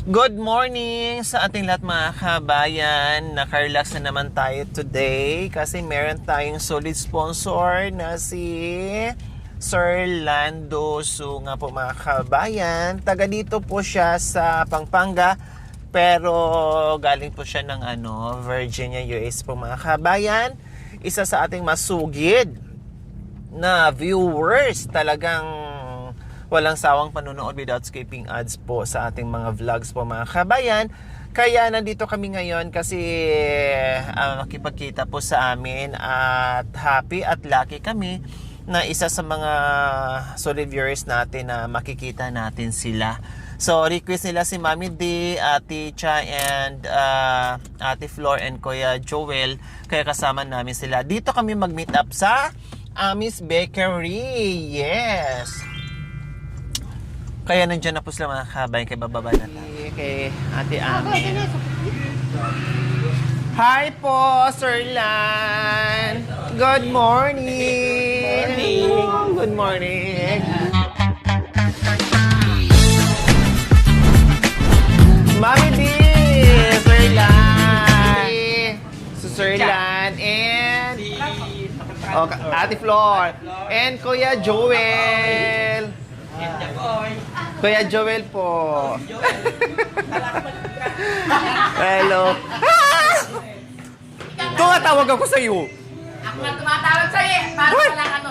Good morning sa ating lahat mga kabayan. Naka-relax na naman tayo today kasi meron tayong solid sponsor na si Sir Lando Su nga po mga kabayan. Taga dito po siya sa Pampanga pero galing po siya ng Virginia, US po mga kabayan. Isa sa ating masugid na viewers, talagang walang sawang panonood without skipping ads po sa ating mga vlogs po mga kabayan. Kaya nandito kami ngayon kasi makipagkita po sa amin at happy at lucky kami na isa sa mga solid viewers natin na makikita natin sila. So request nila si Mami D, Ate Cha and Ate Flor and Kuya Joel. Kaya kasama namin sila. Dito kami mag-meet up sa Amis Bakery. Yes! Kaya nandiyan na po sila mga kabayan, kay bababa na tayo. Kay Ate Ami. Hi po, Sir Lan! Good morning! Good morning! Mami D! Sir Lan! Sir Lan and Ate Flor and Kuya Joel! Kuya Joel po. Hello. Tumatawag ako sa iyo. Ako nga tumatawag sa iyo. Para walang ano.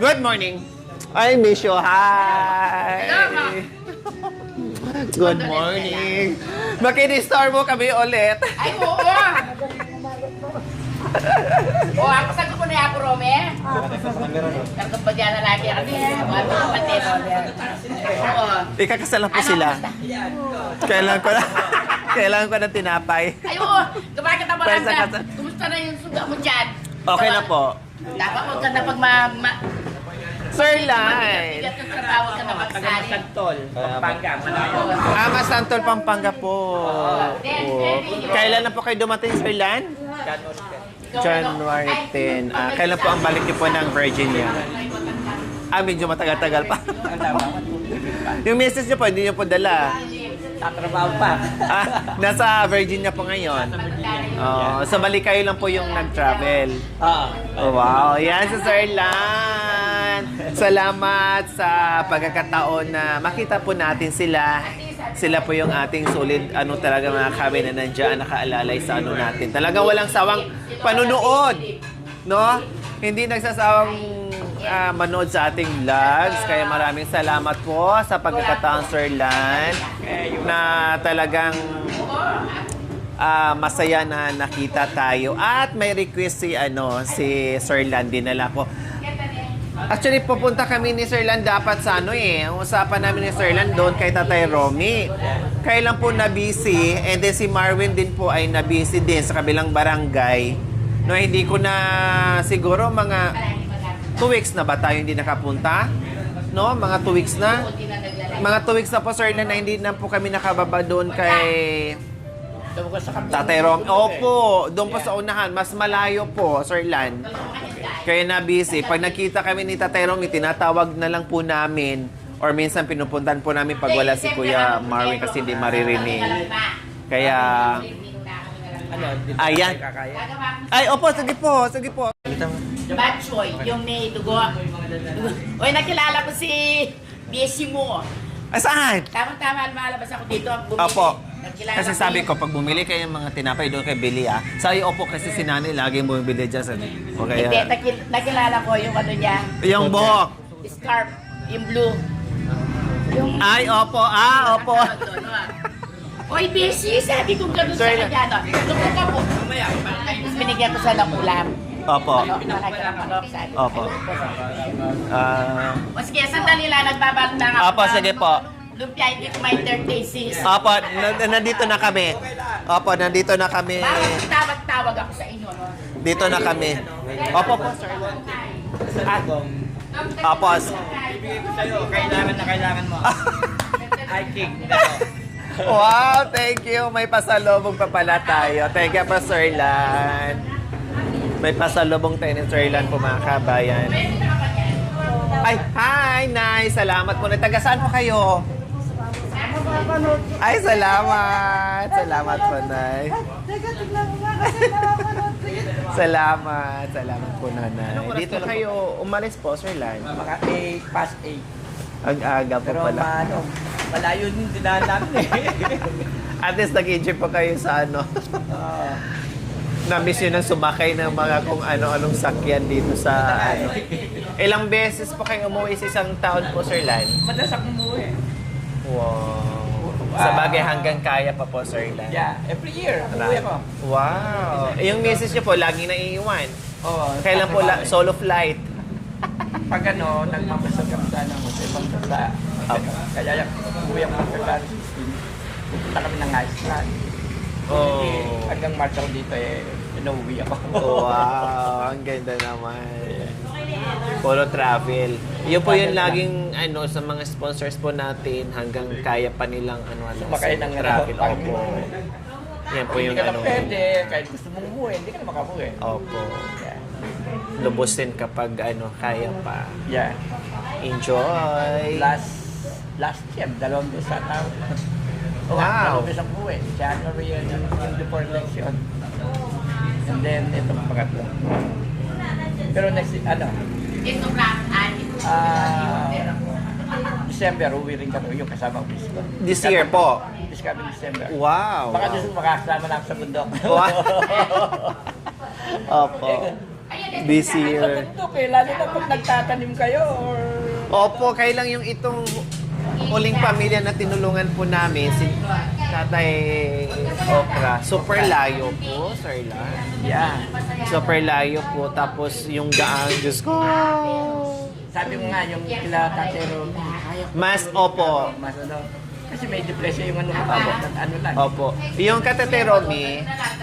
Good morning. I miss you. Hi. Good morning. Makinistar mo kami ulit. Ay, oo. O, ako sagot ko na yung Rome. Sagot pa dyan na lagi kami. Mga kapatid. Oo. Ikakasalan po sila. Kailangan ko na tinapay. Ay, oo. Gabakit ang Pwesa barangay. ka- Kumusta na yung suga mo dyan? Okay na po. Dapat huwag ka na Sir Lai. Bigat yung trabaho ka na magsali. Santol, Pampanga, malayo. Santol, Pampanga po. Kailan na po kayo dumating, Sir Lan? January 10. Kailan po ang balik niyo po ng Virginia? Medyo matagal-tagal pa. Yung message niyo po, hindi niyo po dala. Tatrabaho pa. Nasa Virginia po ngayon. So balik kayo lang po yung nag-travel. Wow, yan si Sir Lan. Salamat sa pagkakataon na makita po natin sila. Sila po yung ating solid, talaga mga kami na nandiyan, nakaalalay sa natin. Talagang walang sawang panunood, no? Hindi nagsasawang manood sa ating vlogs. Kaya maraming salamat po sa pagkakataon, Sir Lan, na talagang masaya na nakita tayo. At may request si Sir Lan, dinala ko. Actually, pupunta kami ni Sir Lan dapat sa Ang usapan namin ni Sir Lan doon kay Tatay Romy. Kailan po na-busy, and then si Marvin din po ay na-busy din sa kabilang barangay. No, hindi ko na siguro mga 2 weeks na ba tayo hindi nakapunta? No, mga 2 weeks na. Mga 2 weeks na po, Sir Lan, na hindi na po kami nakababa doon kay Tatay Romy. Opo, doon po sa unahan. Mas malayo po, Sir Lan. Kaya na busy. Pag nakita kami ni Tatay Romy, tinatawag na lang po namin or minsan pinupuntan po namin pag wala si Kuya Marvin kasi hindi maririnig. Kaya ayan. Ay, opo, sige po, sige po. Batchoy, yung may dugo. Uy, nakilala ko si Besi mo. Saan? Tama-tama, lumalabas ako dito. Opo. Nakilala Kasi sabi ko, pag bumili kayo ng mga tinapay doon kay Billy, sabi, opo, kasi si Nani laging bumibili dyan. O Hindi, kaya, nakilala ko yung niya. yung buhok. Scarf, yung blue. Yung... Ay, opo, opo. Oy, Besi, sabi ko gano'n sa kanya. Tuko ka po. Binigyan ko siya ng ulam. Opo. Sabi. Opo. Maski, sandali lang, nagbabalik na nga. Opo, sige po. Lumpia, hindi ko may 30 sis. Opo, nandito na kami. Opo, nandito na kami. Bakit tawag-tawag ako sa inyo, no? Dito na kami. Opo po, sir. Opo. Ibigay ko sa'yo, kailangan na kailangan mo. Hiking. Wow, thank you. May pasalubong pa pala tayo. Thank you pa, Sir Lan. May pasalubong tayo ni Sir Lan po, mga kabayan. Ay, hi, Nay. Salamat po. Taga saan po kayo? Ay, salamat. Salamat po, Nay. Salamat. Salamat po, Nanay. Dito kayo umalis po, Sir Lan. Mga 8, past 8. Ang aga po Pero pala. malayo yung dinaan namin eh. At least nag-enjoy pa kayo sa ano. Na-miss yun ang sumakay ng mga kung ano-anong sakyan dito sa ano. Ilang beses po kayo umuwi sa isang taon po, Sir Lan? Madalas akong umuwi. Wow. Sa bagay hanggang kaya pa po, Sir Lan. Yeah, every year. Umuwi ako. Wow. Yung misis niyo po, lagi naiiwan. Oo. Kailan po solo flight? Pag ano, nagmamasa kami sa ano, sa ibang bansa. Kaya umuwi ako ng February 16. Pupunta kami ng Iceland. Oh. Hanggang March ako dito eh, inuwi ako. Wow, ang ganda naman. Polo travel. Yun po yung laging ano sa mga sponsors po natin hanggang kaya pa nilang ano Sumakay ng travel. ano, Opo. Yan po yung Hindi ka ano. na pwede, kahit gusto mong umuwi, hindi ka na makabuwi. Opo. Yeah. Lubusin kapag ano kaya pa. Yeah. Enjoy. Last year, 2 beses sa tao. Wow. 2 beses ang buwi. January yun, yung before election. And then, ito pangatlo. Pero next, ano, Ito lang, December, uwi rin kami yung kasama ko. This year po. This coming December. Wow. Baka gusto mo makasama na ako sa bundok. Wow. Opo. This Sa year. bundok eh, lalo na pag nagtatanim kayo or... Opo, kaya lang yung itong huling pamilya na tinulungan po namin, si Tatay Okra. Super layo po, Sir Lan. Yeah. Super layo po. Tapos yung daan, Diyos ko. Sabi mo nga, yung kila Tatero, kaya ko. Mas, opo. Mas ano, kasi may depression yung ano katabot at ano lang. Opo. Yung Katateromi,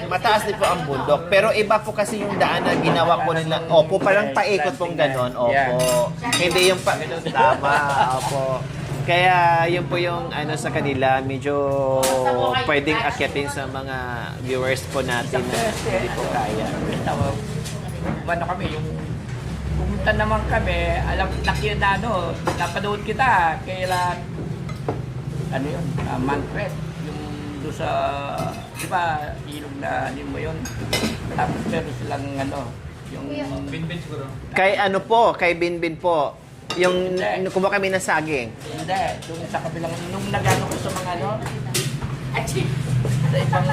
mataas din po ang bundok. Pero iba po kasi yung daan na ginawa po nila. Opo, parang paikot pong ganon. Opo. Hindi yung pa... Tama. Opo. Kaya yun po yung ano sa kanila, medyo pwedeng akyatin sa mga viewers po natin na hindi po kaya. Ano kami, yung pumunta naman kami, alam, laki na ano, napanood kita, kailan, ano yun, Manfred, yung doon sa, di ba, ilog na, ano mo yun, tapos meron silang, ano, yung... Binbin siguro? Kay ano po, kay Binbin po. Yung kumuha kami ng saging. Hindi, doon sa kabilang, nung nagano ko sa mga ano, sa ibang,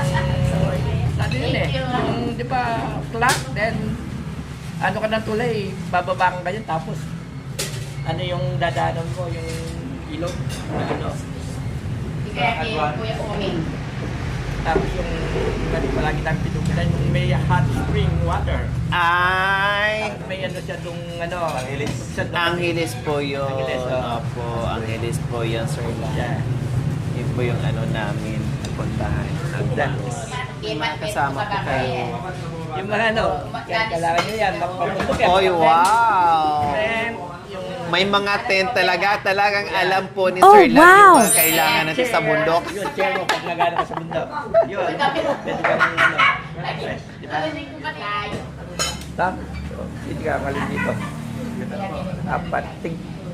ano yun eh, yung, di ba, clock, then, ano ka ng tulay, bababa ka ganyan, tapos, ano yung dadaanan mo, yung ilog, ano, Kaya kay Kuya Oming. tapos yung, palagi namin pinupilan, yung may hot spring water. Ay! May ano siya dong, ano, Angeles po yun. Angeles, oh. Opo, Angeles po yun, Sir Lan. Yeah. Yun po yung ano namin, puntahan. Angeles. Kasama po kayo. Yung mga ano, kailangan nyo yan, magpapuntok yan. Oy, wow! Then, yung May mga tent talaga. Talagang alam po ni Oh, Sir Lan wow! yung mga kailangan natin sa bundok. Yun, chair mo, pag nagana ka sa bundok. Yun, pwede ka ng ano. Di ba? Tapos, hindi ka kalin dito. Apat.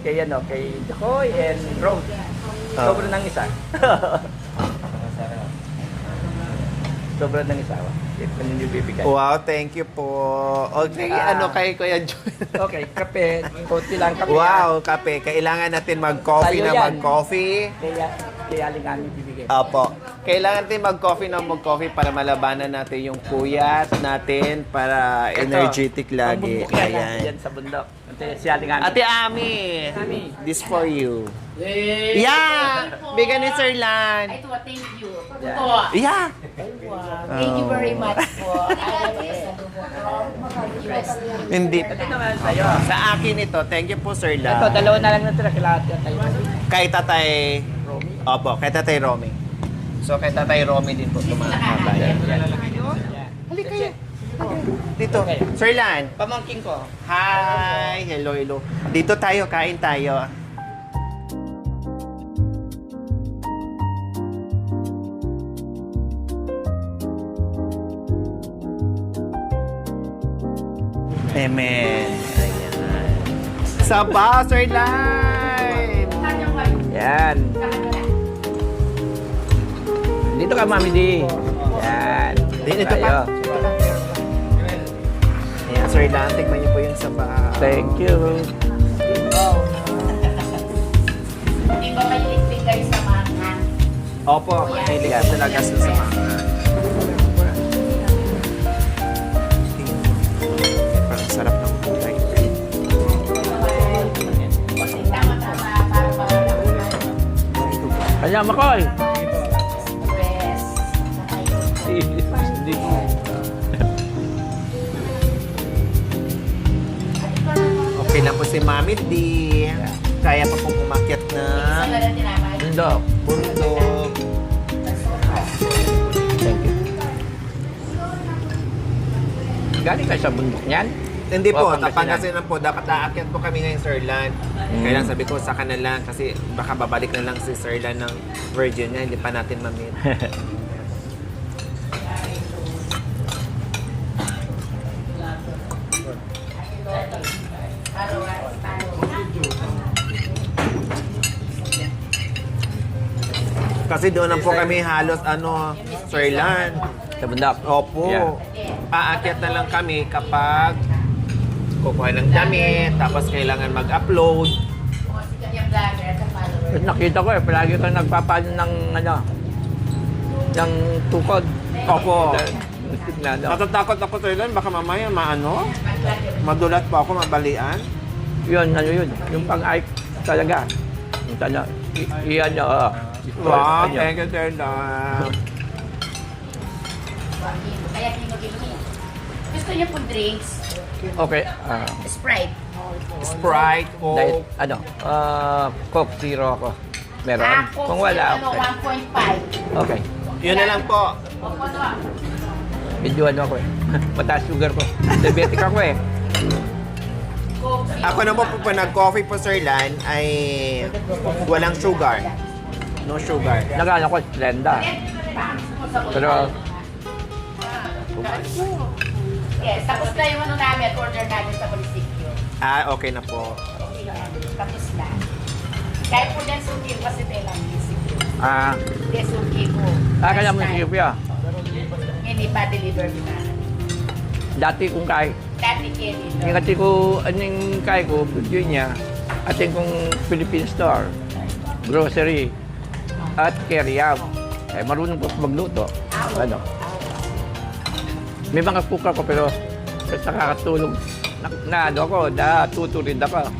Kay ano, kay Jacoy and Rose. Sobra ng isa. Sobra ng isa. Kung hindi bibigay. Wow, thank you po. Okay, ano kay Kuya Joy? Okay, kape. Konti lang kape. Wow, kape. Kailangan natin mag-coffee Tayo na yan. mag-coffee. Kaya aling bibigay. Opo. Kailangan natin mag-coffee na mag-coffee para malabanan natin yung puyat natin para energetic lagi. Ang bundok yan, Ayan. yan sa bundok. Si aling Ate Ami, Ami. this for you. Yeah! Bigyan ni Sir Lan. Ay, tuwa, thank you. Yeah. Tuwa. Yeah! Thank you very much po. Hindi. Ito naman sa'yo. Sa akin ito, thank you po Sir Lan. Ito, dalawa na lang natira. Kailangan yan tayo. Kay Tatay... Romy. Opo, kay Tatay Romy. So kay Tatay Romy din po tumakabayan. Halika kayo. Dito, Sir Lan. Pamangking ko. Hi! Hello, hello. Dito tayo, kain tayo. Amen. Ayan. Sabaw, Sir Lan! Yan. Dito ka, Mami D. Yan. Dito pa. Tayo. Ayan, Sir Lan, tikman niyo po yung sabaw. Thank you. Hindi ba mahilig kayo sa mga? Opo, mahilig ko talaga sa sabaw. Parang sarap ng gulay. Tama-tama para mawala ko ng Kanya, Makoy. stress. Hindi ko. Okay lang po si Mami D. Kaya pa pong umakyat na Isa na lang tinamay. Bundok. bundok. Thank you. Galing ka sa bundok niyan? Hindi po, O, Pangasinan. Pangasinan po. Dapat aakyat po kami ngayon, Sir Lan. Kaya lang sabi ko sa kanila kasi baka babalik na lang si Sir Lan ng Virginia. Hindi pa natin ma-meet. Kasi doon na po kami halos Sir Lan. Sa bundok? Opo. Yeah. Aakyat na lang kami kapag kukuha ng damit, tapos kailangan mag-upload. Sikat yung vlogger sa followers. Tapos nakita ko palagi kang nagpapalo ng ng tukod. Opo. Nado. Natatakot ako, Sir Lan, baka mamaya madulat pa ako, mabalian. Yun, yun. Yung pang-ike talaga. Yung talaga. Iyan niya, oo. Wow, Ano? thank you, Sir Lan. Kaya kinugin. Gusto niyo po drinks? Okay. Sprite. Sprite, Diet, Coke. Coke Zero ako. Meron. Coke Kung wala, Zero, okay. 1.5. Okay. Yun na lang po. Opo na. Medyo ako eh. Mataas sugar ko. Diabetic ako eh. Coke Zero. Ako naman po, pag nag-coffee po, Sir Lan, ay walang sugar. No sugar. Nagano ko, Splenda. Pero, Yes, tapos na yung namin, order namin sa munisipyo. Okay na po. Tapos na. Kahit po din suki ko kasi tayo lang munisipyo. Hindi suki ko. kaya mo First time. si Yupia. Hindi pa deliver na. Dati kung kay, Dati Kenny. yung ati ko, anong kay ko, yun niya, ating kong Philippine store, grocery, at carry out. Eh, marunong po magluto. Ano? May mga cooker ko pero nakakatulong na ako, tuturid ako.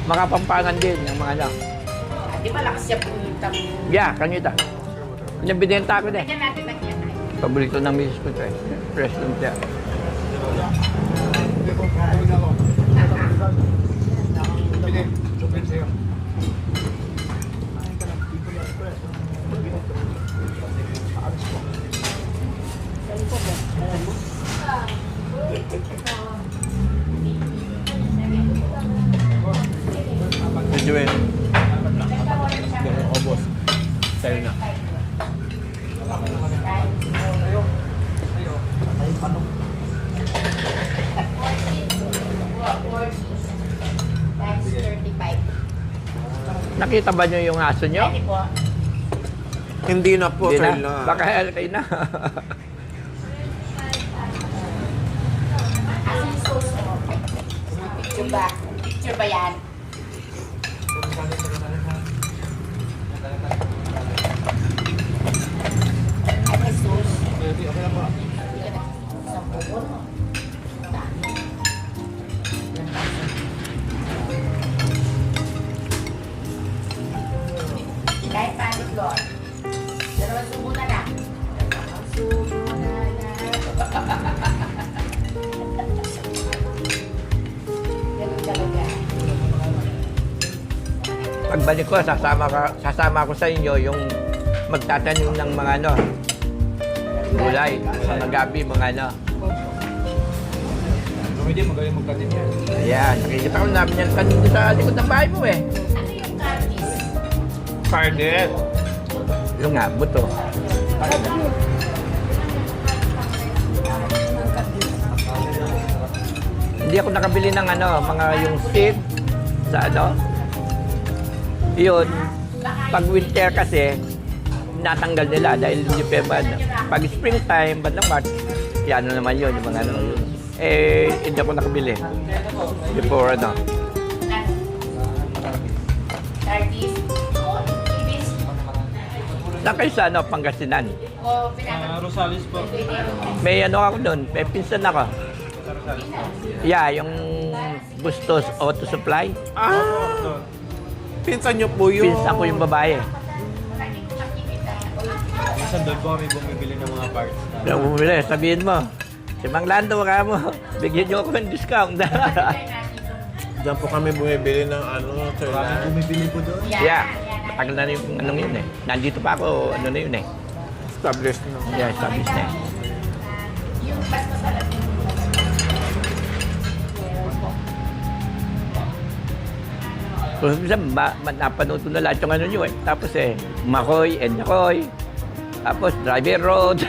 Mga pampangan din yung mga ano. Di ba lakas siya punta mo? Yeah, kanita. Yung binenta ko din. Kanya natin nagyan. Paborito ng misis ko ito eh. Fresh lumpia. Medyo eh. Obos. Sa'yo na. Times 35. Nakita ba niyo yung aso niyo? Pwede po. Hindi na po, Hindi Sir na. Lan. Baka kayo na. Aso yung sauce mo? Picture ba? Picture ba yan? Ay, may sauce. Isang buo, no? Dami. Kahit panit, Lord. Dalawang subo na lang. Dalawang subo na lang. Ganun talaga. Pagbalik ko, sasama ko sa inyo yung magtatanim ng mga ano, gulay, mga gabi, mga ano. Hindi, magaling magtanim yan. Ayan, nakikita ko namin yan kanina sa likod ng bahay mo eh. Ano yung carnies? Cardet. Yung nga, buto. Hindi ako nakabili ng ano, mga yung seed, sa ano. Yun, pag winter kasi, natanggal nila dahil hindi pa ba, pag springtime, bandang March, yan naman yun, yung mga ano yun. Eh, hindi ako nakabili. Before ano. Artist. Ibis. Na kayo sa ano, Pangasinan. O pinaka. Rosales po. May ano ako doon, may pinsan ako. Yeah, yung Bustos Auto Supply. Pinsan niyo po yun. Pinsan ko yung babae. Minsan doon po kami bumibili ng mga parts. Kaya bumili, sabihin mo, si Mang Lando, ka mo, bigyan niyo ako ng discount. Diyan po kami bumibili ng ano, Sir Kami Lan. bumibili po doon. Yeah, matagal na yung anong yun eh. Nandito pa ako, ano na yun eh. Established na. Yeah, established na eh. Yung mas masarap yung So, minsan, napanood ko na lahat yung ano nyo eh. Tapos eh, Makoy and Yakoy. Tapos, Driver Road.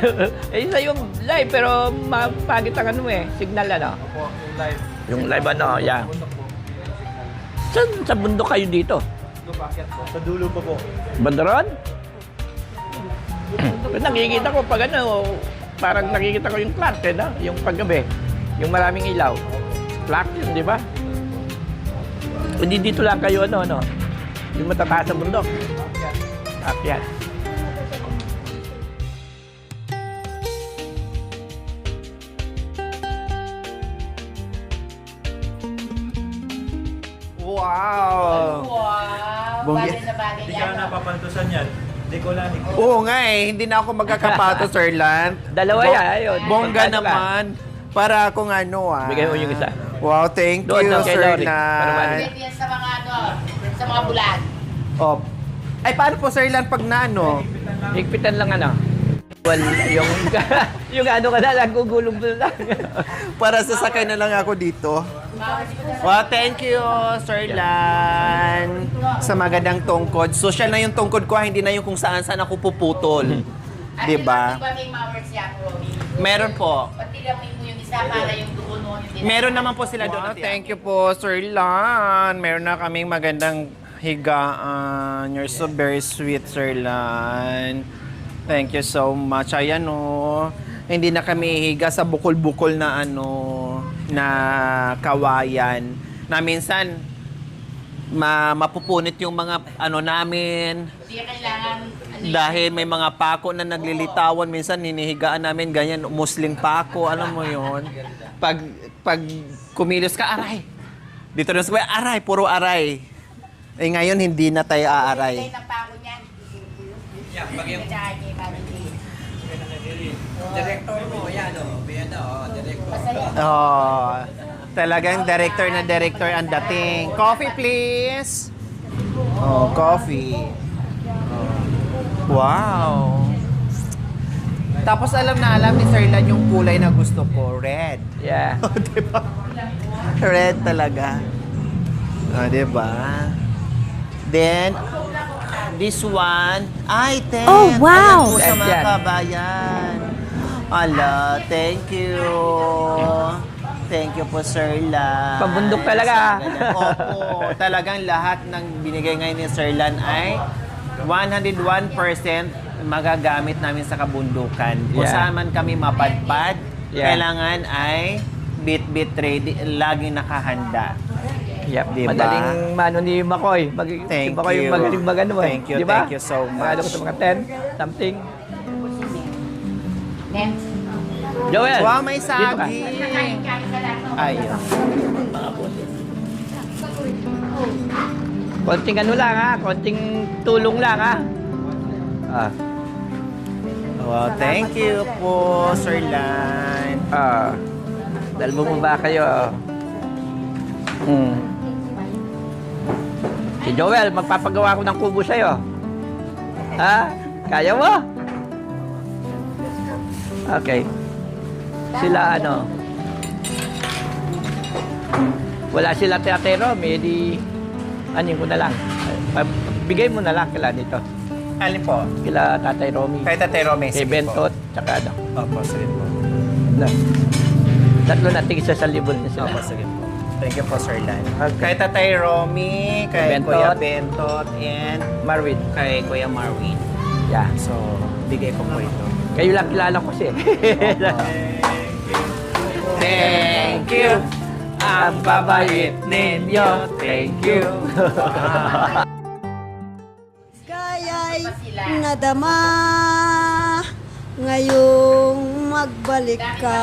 Eh, isa yung live, pero mapagit ang ano eh. Signal ano. Opo, yung live. Yung live ano, yeah. Bundok po. Saan sa bundok kayo dito? Doon packet po. Sa dulo pa po. Bandaron? Pero nakikita ko pag ano, parang nakikita ko yung clock eh, no? Yung paggabi. Yung maraming ilaw. Clock yun, di ba? Hindi dito lang kayo ano, no? Yung matataas sa bundok. Akyat. Wow! wow. Bongga. Bagay na bagay Hindi yan. ka napapantusan yan. Hindi ko lang. Oo nga eh, hindi na ako magkakapato, Sir Lan. Dalawa yan, ayun. Bongga Ano ka? naman. Para akong ano Bigay mo yung isa. Wow, thank Doon you, lang kay Sir Lori. Para Lan. Pwede yan sa mga ano, sa mga bulag. Oh. Ay, paano po, Sir Lan, pag na ano? Higpitan lang ano. Well, yung, yung ano ka na lang, gugulong mo lang. Para sasakay na lang ako dito. Well, thank you, Sir Lan, sa magandang tungkod. Social na yung tungkod ko, hindi na yung kung saan-saan ako puputol. Diba? Di ba may mowers yan, Romy? Meron po. Pati lang mo yung isa para yung dugo noon. yung Meron naman po sila doon. Thank you po, Sir Lan. Meron na kaming magandang higaan. You're so very sweet, Sir Lan. Thank you so much. Ayan o. Hindi na kami higa sa bukol-bukol na ano, na kawayan. Na minsan, mapupunit yung mga ano namin. Hindi kailangan, Dahil may mga pako na naglilitawan, minsan hinihigaan namin ganyan, musling pako, alam mo yon. Pag kumilos ka, aray. Dito na sa aray, puro aray. Eh ngayon, hindi na tayo aaray. ng pako niyan. Yeah, pag yung Masaya. director mo, yan o. Yan o, director. Oh, talagang director ang dating. Coffee, please. Oh, coffee. Oh. Wow. Tapos alam ni Sir Lan yung kulay na gusto ko, red. Yeah. Oh, diba? Red talaga. Oh, diba? Then, this one, ay, ten. Oh, wow. Ayan po sa mga Yan. kabayan. Ala, thank you. Thank you po, Sir Lan. Pabundok talaga. Opo, talagang lahat ng binigay ngayon ni Sir Lan ay 101% magagamit namin sa kabundukan. Kung Yeah. saan man kami mapadpad, Yeah. kailangan ay bit ready, laging nakahanda. Yep. Diba? Madaling mano ni Makoy. Thank si Makoy you. yung magaling magano eh. Thank you, Diba? thank you so much. Magano ko sa mga 10, something. Next. Joel! Wow, may dito ka. saging. Kain ka lang. Ayun. Konting ano lang ha, konting tulong lang ha. Ah, Wow, thank you po, Sir Lan. dahil mo ba kayo? Si Joel, magpapagawa ko ng kubo sa'yo. Ha? Kaya mo? Okay. Sila ano? Wala sila teatero, may di... Anin ko na lang. Bigay mo na lang kila dito. Alin po? Kila Tatay Romy. Kay Tate Rome. Kay Bentot, tsaka ano. Opo, sige po. Na. Tatlo na tigisa sa libon na sila. Opo, sige po. Thank you po, Sir Lan. Kay Tatay Romy, kay Bentot. Kuya Bentot, and Marvin. kay Kuya Marvin. Yeah. So, bigay ko po ito. Kayo lang kilala ko siya. Thank you! Ang babait ninyo. Thank you. Kaya'y Pa sila. nadama ngayong magbalik ka.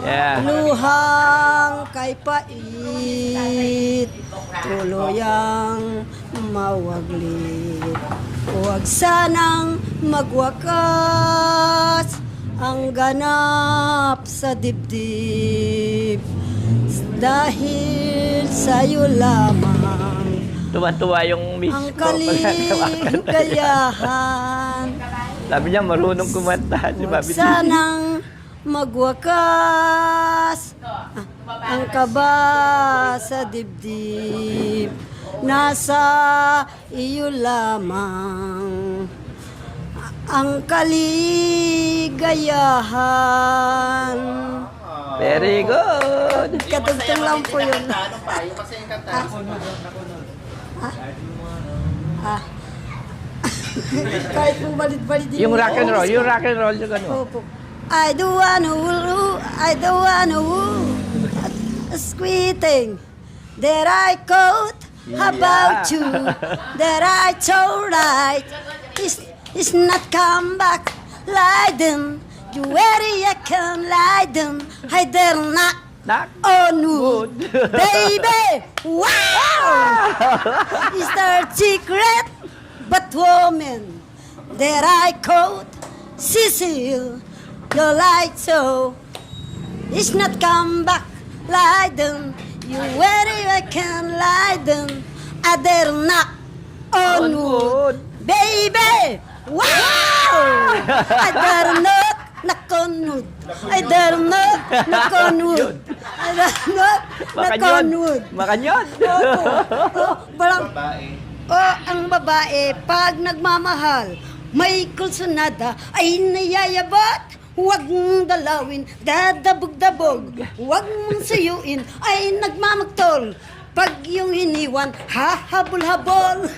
Yeah. Luhang kay pait, tuluyang mawaglit. Huwag sanang magwakas ang ganap sa dibdib. Dahil sa'yo lamang Tuwa-tuwa yung miss ang ko. kaligayahan. Sabi niya, marunong kumanta si Huwag Bobby D. sanang magwakas ang kaba sa dibdib. Nasa iyo lamang ang kaligayahan. Very good. Katugtong lang po yun. Ah. Kahit po balit-balit din. Yung rock and roll, yung ano. Opo. I don't wanna woo, I don't wanna woo. A sweet thing that I quote about you, that I told right is not come back like them. You worry I can lie them. I dare not Nak. on wood, baby. Wow, is there a secret? But woman that I quote, Cecile, your light so it's not come back like them. You worry I can lie them. I dare knock on wood, baby. Wow, I dare not knock on wood. I dare not knock on wood. I dare not knock on wood. Makanyon. Parang, ang babae, pag nagmamahal, may kulsunada, ay nayayabot. Huwag mong dalawin, dadabog-dabog. Huwag mong suyuin, ay nagmamagtol. Pag yung hiniwan, hahabol-habol.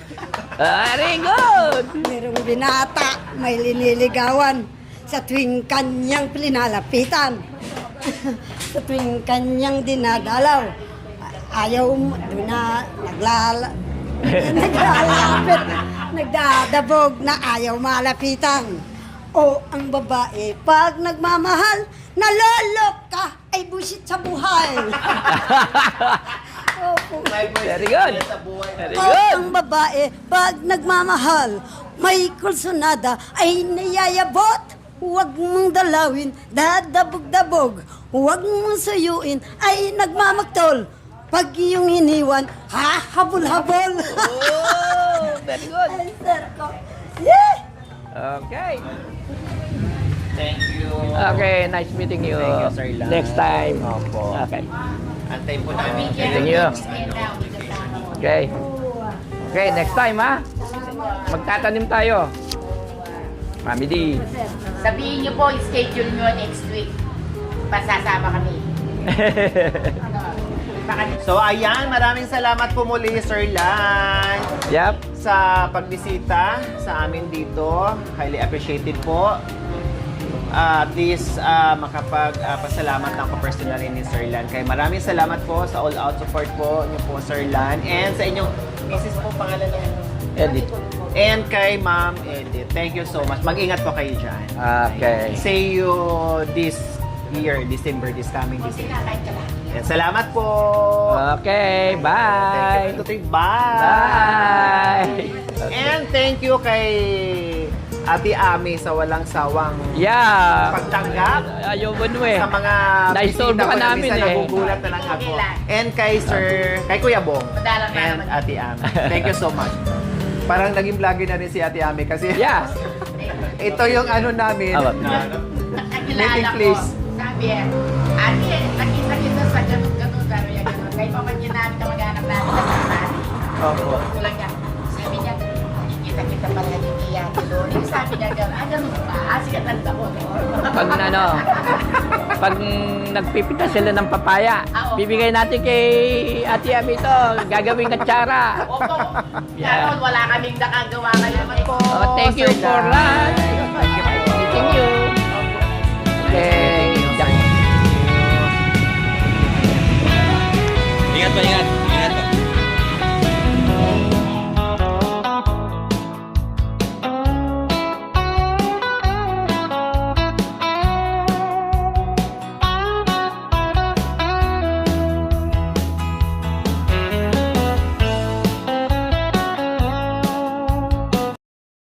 Very good. Merong binata, may liniligawan. Sa tuwing kanyang pinalapitan. Sa tuwing kanyang dinadalaw. Ayaw mo, doon na naglalapit, nagdadabog na ayaw malapitan. O ang babae, pag nagmamahal, nalolok ka, ay busit sa buhay. Opo. Very good. Very O good. ang babae, pag nagmamahal, may kulsunada, ay nayayabot. Huwag mong dalawin, dadabog-dabog. Huwag mong suyuin, ay nagmamagtol. Pag yung iniwan, habol-habol. Oh, very good. Ay, sir ko. Yeah! Okay. Thank you. Okay, nice meeting you. Thank you, Sir Lan. Next time. Opo. Okay. Antay po namin. Thank you. Okay. Okay, next time ha. Magtatanim tayo. Mami D. Sabihin niyo po, schedule niyo next week. Pasasama kami. So ayan, maraming salamat po muli, Sir Lan, Yep. sa pagbisita sa amin dito. Highly appreciated po. At least makapag-pasalamat ako personally ni Sir Lan. Kaya maraming salamat po sa all-out support po niyo po, Sir Lan. And sa inyong misis po, pangalan niya. Edit. And kay Ma'am Edith. Thank you so much. Mag-ingat po kayo dyan. Okay. See you this year, December, this coming December. And salamat po. Okay, bye. Thank you. Bye. Bye. And thank you kay Ate Ami sa walang sawang Yeah. pagtanggap Ayaw mo eh. sa mga Na-istorbo bisita ka ko na namin minsan eh. nagugulat na lang ako. Okay lang. And kay kay Kuya Bong Madalang na and naman. Ate Ami. Thank you so much. Parang naging vlogger na rin si Ate Ami kasi Yeah. ito yung ano namin. Ah, Nakilala Meeting ko. place. Sabi ate, nakita kita sa ganun-ganun, sabi niya ganun. Kahit pa man ginamit ang mag-anak namin sa kasari. Opo. Ito lang niya. Sabi niya, nakikita pala ni Ate Lori. Sabi niya gano'n, ganun ba? Sige, tanda ko. Pag ano, pag nagpipita sila ng papaya, Ah, opo. bibigay natin kay Ate Ami ito, gagawing katsara. Opo. Yeah. Karon, wala kaming nakagawa kayo naman po. Oh, thank you Sir for Dan. lunch. Thank you. Okay. Ingat pa, ingat.